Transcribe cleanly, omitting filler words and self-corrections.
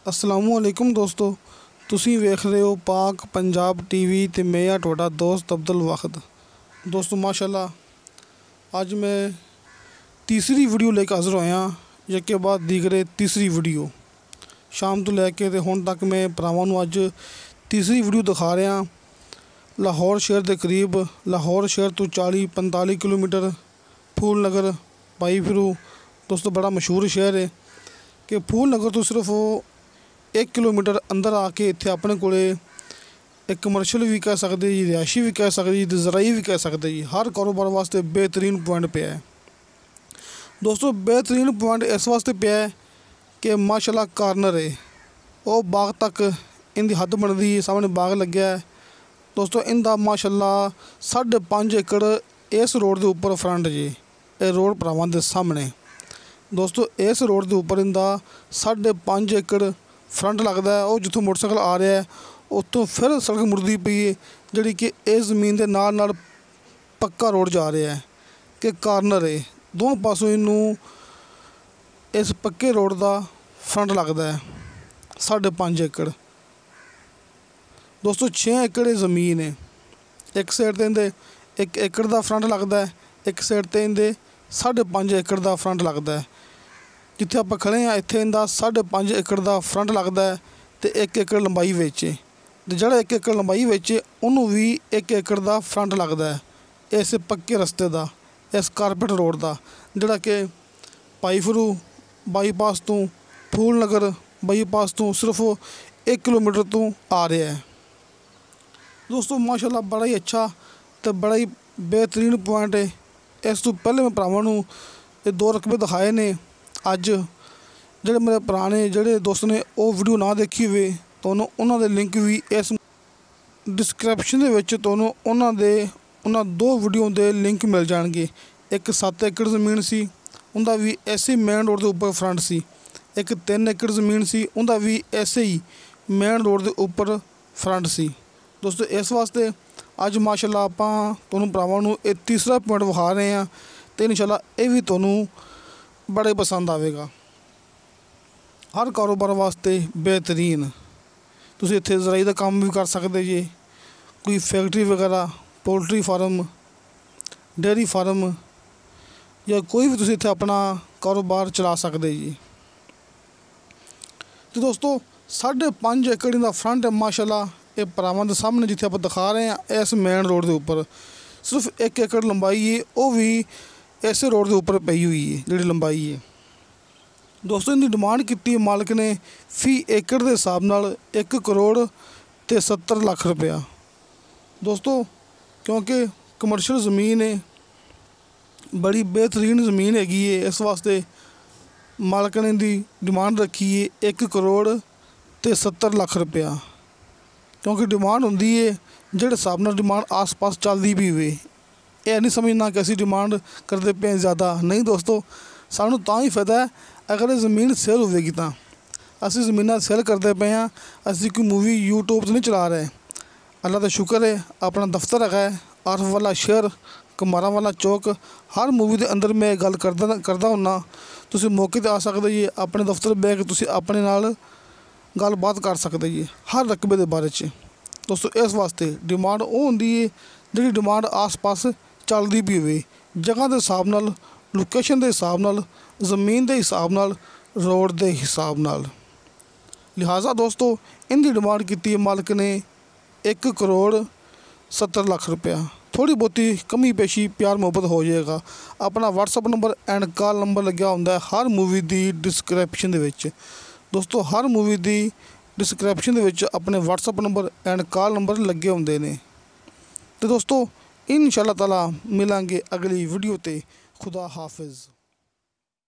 अस्सलामुअलैकुम दोस्तों, तुसी वेख रहे हो पाक पंजाब टीवी ते मैं आ तुहाडा दोस्त अब्दुल वाहिद। दोस्तों माशाल्लाह अज मैं तीसरी वीडियो लेकर हाज़र होया, यके बाद दीगरे तीसरी वीडियो शाम तो लैके ते हुण तक मैं भरावां नूं अज तीसरी वीडियो दिखा रहा। लाहौर शहर के करीब, लाहौर शहर तो 40-45 किलोमीटर फूल नगर भाई फिरू दोस्तों बड़ा मशहूर शहर है कि फूल नगर तो सिर्फ 1 किलोमीटर अंदर आके इत्थे अपने को एक कमर्शियल भी कह सकते जी, रिहायशी भी कह सकते जी, ज़राई भी कह सकते जी, हर कारोबार वास्ते बेहतरीन पॉइंट पे है। दोस्तों बेहतरीन पॉइंट इस वास्ते पे है कि माशाल्लाह कार्नर है, वो बाग तक इनकी हद बनती है, सामने बाग लग्या है। दोस्तों इनका माशाल्लाह 5.5 एकड़ इस रोड के उपर फ्रंट जी, ये रोड भरावां दे सामने। दोस्तों इस रोड के उपर इनका 5.5 एकड़ फ्रंट लगता है। वो जितों मोटरसाइकिल आ रहा है उत्तों फिर सड़क मुड़ती पई है, जी कि इस जमीन के नाल पक्का रोड जा रहा है कि कार्नर है, दोनों पासों इनू इस पक्के रोड का फ्रंट लगता है 5.5 एकड़। दोस्तों 6 एकड़ ज़मीन है, एक साइड तो इनके 1 एकड़ का फ्रंट लगता है, एक साइड तो इनके 5.5 एकड़ का फ्रंट लगता है। जिथे आप खड़े हैं इत्थे इनका 5.5 एकड़ का फ्रंट लगता है तो 1 एकड़ लंबाई विच है, ते जिहड़ा 1 एकड़ लंबाई विच है उन्होंने भी 1 एकड़ का फ्रंट लगता है इस पक्के रस्ते का, इस कारपेट रोड का, जिहड़ा कि भाई फिरू बाईपास तो फूल नगर बाईपास तो सिर्फ 1 किलोमीटर तो आ रहा है। दोस्तों माशाल्लाह बड़ा ही अच्छा तो बड़ा ही बेहतरीन पॉइंट है। इस तो पहले मैं भरावां नूं ये 2 रकबे दिखाए ने। अज जोड़े मेरे पुराने जोड़े दोस्त ने वो वीडियो ना देखी हुए तो उन्होंने लिंक भी इस डिस्क्रिप्शन के उन्होंने 2 वीडियो के लिंक मिल जाएंगे। एक 7 एकड़ ज़मीन सी, उनका भी ऐसे मेन रोड के उपर फ्रंट सी। एक 3 एकड़ ज़मीन सी, उनका भी ऐसे ही मेन रोड के उपर फ्रंट सी। दोस्तों इस वास्ते अज माशाल्लाह आपां तुहानूं भरावां नूं ये तीसरा पॉइंट विखा रहे हैं तो इंशाल्लाह ये भी तुहानूं बड़े पसंद आएगा। हर कारोबार वास्ते बेहतरीन, तुसीं इत्थे ज़राई का काम भी कर सकते जी, कोई फैक्ट्री वगैरह, पोल्ट्री फार्म, डेयरी फार्म या कोई भी तुसीं इत्थे अपना कारोबार चला सकते जी। तो दोस्तों 5.5 एकड़ का फ्रंट है माशाल्लाह, ये भरावां दे सामने जिथे आप दिखा रहे हैं इस मेन रोड के उपर सिर्फ 1 एकड़ लंबाई है, वो भी इस रोड के उपर पई हुई है जी लंबाई है। दोस्तों इनकी डिमांड की मालिक ने फी एकड़ के हिसाब नाल 1 करोड़ ते 70 लाख रुपया। दोस्तों क्योंकि कमर्शियल ज़मीन है, बड़ी बेहतरीन ज़मीन हैगी है, इस वास्ते मालिक ने इनकी डिमांड रखी है 1 करोड़ ते 70 लाख रुपया। क्योंकि डिमांड होंदी है जिहड़े हिसाब नाल डिमांड आस पास चलती भी हुए, यह नहीं समझना कि असीं डिमांड करते पे ज़्यादा नहीं। दोस्तों सानू तां ही फायदा है अगर ज़मीन सेल होगी तो असीं ज़मीनां सेल करते पे हैं, असीं कोई मूवी यूट्यूब तो नहीं चला रहे। अल्लाह का शुक्र है अपना दफ्तर है आरफ वाला शहर कमारा वाला चौक, हर मूवी के अंदर मैं गल करदा हुन्ना। तुसीं मौके पर आ सकते जी, अपने दफ्तर बह के तुसीं अपने नाल गलबात कर सकते जी हर रकबे के बारे च। दोस्तों इस वास्ते डिमांड वो होंदी है जिहड़ी डिमांड आस पास चलती भी हुए, जगह के हिसाब नाल, लोकेशन के हिसाब नाल, ज़मीन के हिसाब नाल, रोड के हिसाब नाल। लिहाजा दोस्तों इनकी डिमांड की मालिक ने 1 करोड़ 70 लाख रुपया। थोड़ी बहुती कमी पेशी प्यार मुहब्बत हो जाएगा। अपना WhatsApp number and call number लग्या होंदा है हर मूवी की डिस्क्रिप्शन के। दोस्तों हर मूवी की डिस्क्रिप्शन के अपने WhatsApp number and call number लगे होंदे ने। तो दोस्तों इंशाअल्लाह ताला मिलांगे अगली वीडियो ते। खुदा हाफिज़।